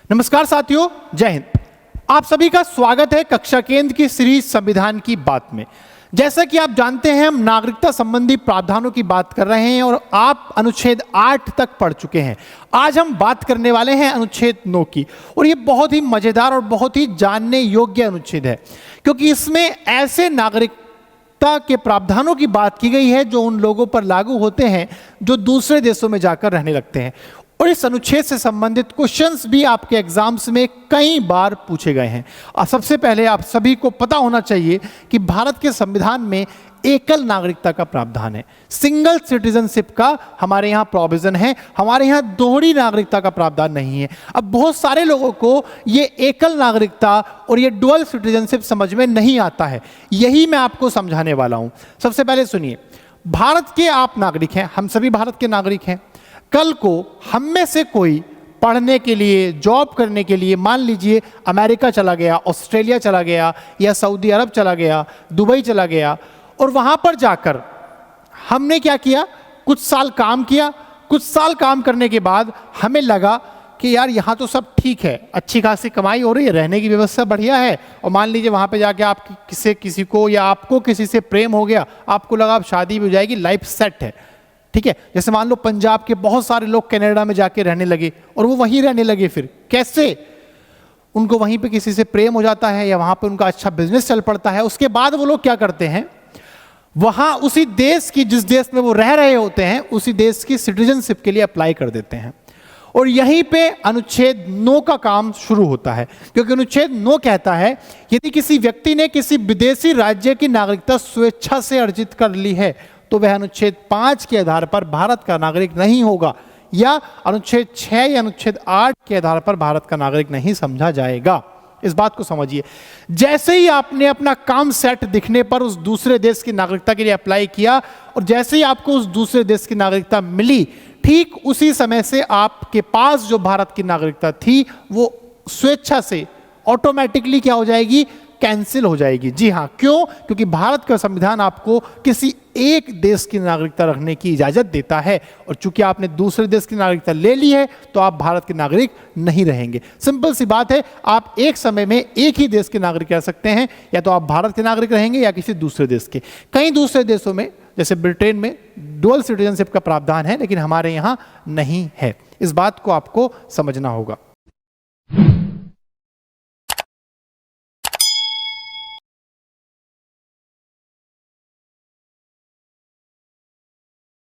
नमस्कार साथियों, जय हिंद। आप सभी का स्वागत है कक्षा केंद्र की सीरीज संविधान की बात में। जैसा कि आप जानते हैं, हम नागरिकता संबंधी प्रावधानों की बात कर रहे हैं और आप अनुच्छेद 8 तक पढ़ चुके हैं। आज हम बात करने वाले हैं अनुच्छेद 9 की, और ये बहुत ही मजेदार और बहुत ही जानने योग्य अनुच्छेद है, क्योंकि इसमें ऐसे नागरिकता के प्रावधानों की बात की गई है जो उन लोगों पर लागू होते हैं जो दूसरे देशों में जाकर रहने लगते हैं। और इस अनुच्छेद से संबंधित क्वेश्चंस भी आपके एग्जाम्स में कई बार पूछे गए हैं। और सबसे पहले आप सभी को पता होना चाहिए कि भारत के संविधान में एकल नागरिकता का प्रावधान है, सिंगल सिटीजनशिप का हमारे यहाँ प्रोविजन है। हमारे यहाँ दोहरी नागरिकता का प्रावधान नहीं है। अब बहुत सारे लोगों को ये एकल नागरिकता और ये डुअल सिटीजनशिप समझ में नहीं आता है, यही मैं आपको समझाने वाला हूँ। सबसे पहले सुनिए, भारत के आप नागरिक हैं, हम सभी भारत के नागरिक हैं। कल को हम में से कोई पढ़ने के लिए, जॉब करने के लिए, मान लीजिए अमेरिका चला गया, ऑस्ट्रेलिया चला गया, या सऊदी अरब चला गया, दुबई चला गया, और वहां पर जाकर हमने क्या किया, कुछ साल काम किया। कुछ साल काम करने के बाद हमें लगा कि यार यहाँ तो सब ठीक है, अच्छी खासी कमाई हो रही है, रहने की व्यवस्था बढ़िया है, और मान लीजिए वहाँ पे जाके आप किसी को या आपको किसी से प्रेम हो गया, आपको लगा अब शादी भी हो जाएगी, लाइफ सेट है, ठीक है। जैसे मान लो पंजाब के बहुत सारे लोग कनाडा में जाके रहने लगे और वो वहीं रहने लगे। फिर कैसे? उनको वहीं पे किसी से प्रेम हो जाता है या वहां पे उनका अच्छा बिजनेस चल पड़ता है। उसके बाद वो लोग क्या करते हैं, वहां उसी देश की, जिस देश में वो रह रहे होते हैं, उसी देश की सिटीजनशिप के लिए अप्लाई कर देते हैं। और यहीं पे अनुच्छेद 9 का काम शुरू होता है, क्योंकि अनुच्छेद 9 कहता है यदि किसी व्यक्ति ने किसी विदेशी राज्य की नागरिकता स्वेच्छा से अर्जित कर ली है तो वह अनुच्छेद 5 के आधार पर भारत का नागरिक नहीं होगा, या अनुच्छेद 6 या अनुच्छेद 8 के आधार पर भारत का नागरिक नहीं समझा जाएगा। इस बात को समझिए। जैसे ही आपने अपना काम सेट दिखने पर उस दूसरे देश की नागरिकता के लिए अप्लाई किया और जैसे ही आपको उस दूसरे देश की नागरिकता मिली, ठीक उसी समय से आपके पास जो भारत की नागरिकता थी वो स्वेच्छा से ऑटोमेटिकली क्या हो जाएगी, कैंसिल हो जाएगी। जी हाँ, क्यों? क्योंकि भारत का संविधान आपको किसी एक देश की नागरिकता रखने की इजाजत देता है, और चूंकि आपने दूसरे देश की नागरिकता ले ली है तो आप भारत के नागरिक नहीं रहेंगे। सिंपल सी बात है, आप एक समय में एक ही देश के नागरिक रह सकते हैं, या तो आप भारत के नागरिक रहेंगे या किसी दूसरे देश के। कई दूसरे देशों में जैसे ब्रिटेन में डुअल सिटीजनशिप का प्रावधान है, लेकिन हमारे यहाँ नहीं है। इस बात को आपको समझना होगा।